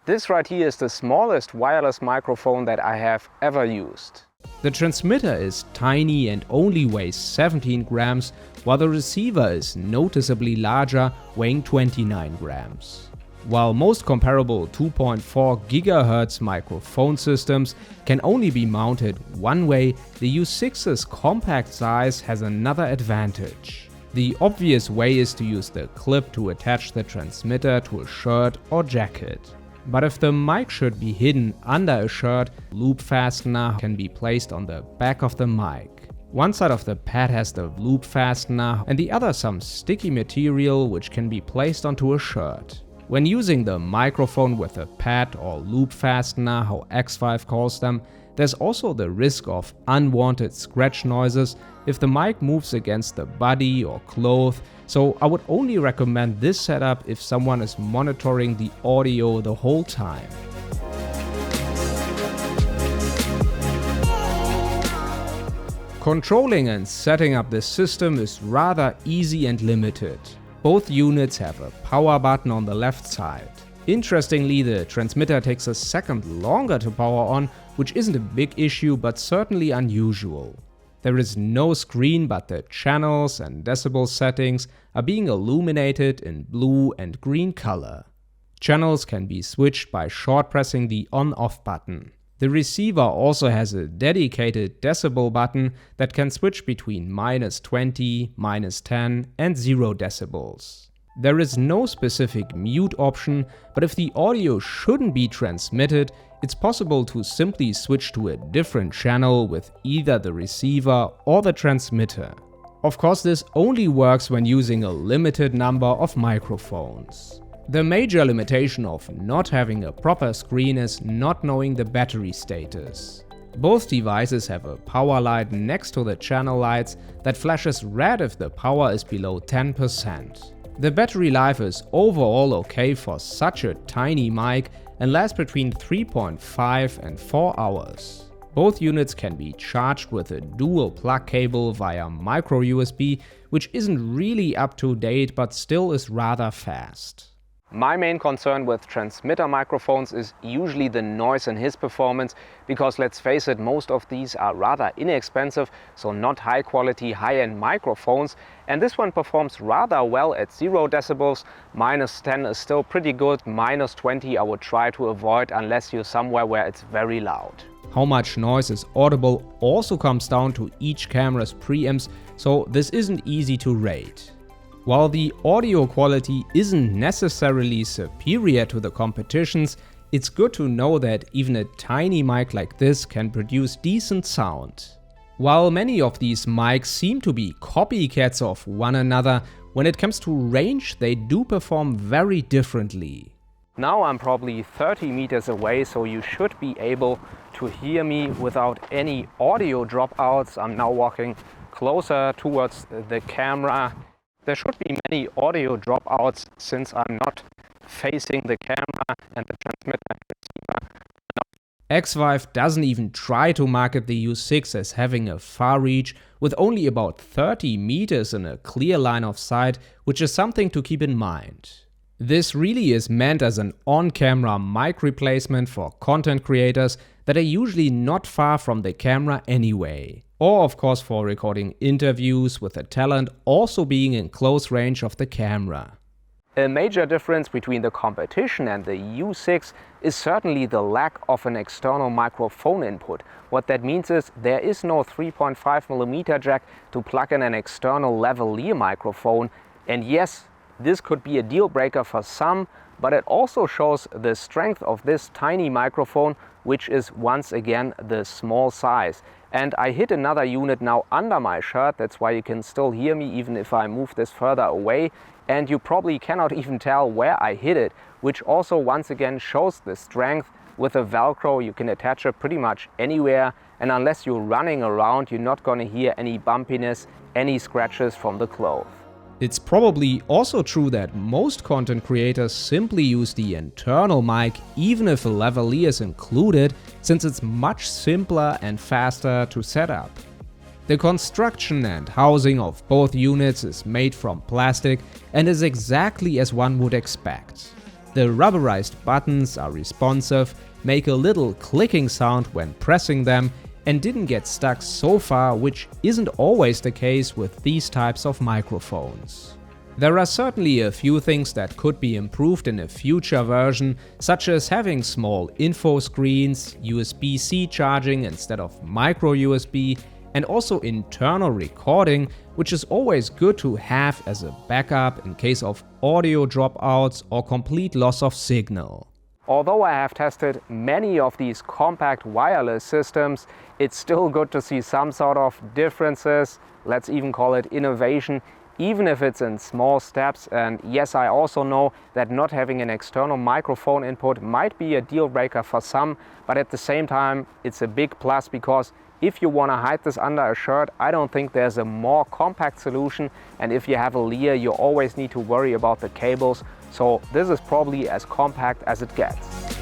This right here is the smallest wireless microphone that I have ever used. The transmitter is tiny and only weighs 17 grams, while the receiver is noticeably larger, weighing 29 grams. While most comparable 2.4 GHz microphone systems can only be mounted one way, the U6's compact size has another advantage. The obvious way is to use the clip to attach the transmitter to a shirt or jacket. But if the mic should be hidden under a shirt, loop fastener can be placed on the back of the mic. One side of the pad has the loop fastener and the other some sticky material which can be placed onto a shirt. When using the microphone with a pad or loop fastener, how Xvive calls them, there's also the risk of unwanted scratch noises if the mic moves against the body or cloth, so I would only recommend this setup if someone is monitoring the audio the whole time. Controlling and setting up this system is rather easy and limited. Both units have a power button on the left side. Interestingly, the transmitter takes a second longer to power on, which isn't a big issue but certainly unusual. There is no screen, but the channels and decibel settings are being illuminated in blue and green color. Channels can be switched by short pressing the on-off button. The receiver also has a dedicated decibel button that can switch between -20, -10 and 0 decibels. There is no specific mute option, but if the audio shouldn't be transmitted, it's possible to simply switch to a different channel with either the receiver or the transmitter. Of course, this only works when using a limited number of microphones. The major limitation of not having a proper screen is not knowing the battery status. Both devices have a power light next to the channel lights that flashes red if the power is below 10%. The battery life is overall okay for such a tiny mic and lasts between 3.5 and 4 hours. Both units can be charged with a dual plug cable via micro USB, which isn't really up to date but still is rather fast. My main concern with transmitter microphones is usually the noise and his performance, because let's face it, most of these are rather inexpensive, so not high quality, high-end microphones, and this one performs rather well at 0 decibels. -10 is still pretty good, -20 I would try to avoid unless you're somewhere where it's very loud. How much noise is audible also comes down to each camera's preamps, so this isn't easy to rate. While the audio quality isn't necessarily superior to the competition's, it's good to know that even a tiny mic like this can produce decent sound. While many of these mics seem to be copycats of one another, when it comes to range they do perform very differently. Now I'm probably 30 meters away, so you should be able to hear me without any audio dropouts. I'm now walking closer towards the camera. There should be many audio dropouts since I'm not facing the camera and the transmitter and receiver. Xvive doesn't even try to market the U6 as having a far reach, with only about 30 meters in a clear line of sight, which is something to keep in mind. This really is meant as an on-camera mic replacement for content creators that are usually not far from the camera anyway. Or of course for recording interviews with a talent also being in close range of the camera. A major difference between the competition and the U6 is certainly the lack of an external microphone input. What that means is there is no 3.5mm jack to plug in an external lavalier microphone, and yes, this could be a deal breaker for some, but it also shows the strength of this tiny microphone, which is once again the small size. And I hit another unit now under my shirt, that's why you can still hear me even if I move this further away, and you probably cannot even tell where I hit it, which also once again shows the strength. With a Velcro you can attach it pretty much anywhere, and unless you're running around you're not gonna hear any bumpiness, any scratches from the cloth. It's probably also true that most content creators simply use the internal mic even if a lavalier is included, since it's much simpler and faster to set up. The construction and housing of both units is made from plastic and is exactly as one would expect. The rubberized buttons are responsive, make a little clicking sound when pressing them, and didn't get stuck so far, which isn't always the case with these types of microphones. There are certainly a few things that could be improved in a future version, such as having small info screens, USB-C charging instead of micro USB, and also internal recording, which is always good to have as a backup in case of audio dropouts or complete loss of signal. Although I have tested many of these compact wireless systems, it's still good to see some sort of differences, let's even call it innovation, even if it's in small steps. And yes, I also know that not having an external microphone input might be a deal breaker for some, but at the same time, it's a big plus because if you want to hide this under a shirt, I don't think there's a more compact solution. And if you have a Lear, you always need to worry about the cables. So this is probably as compact as it gets.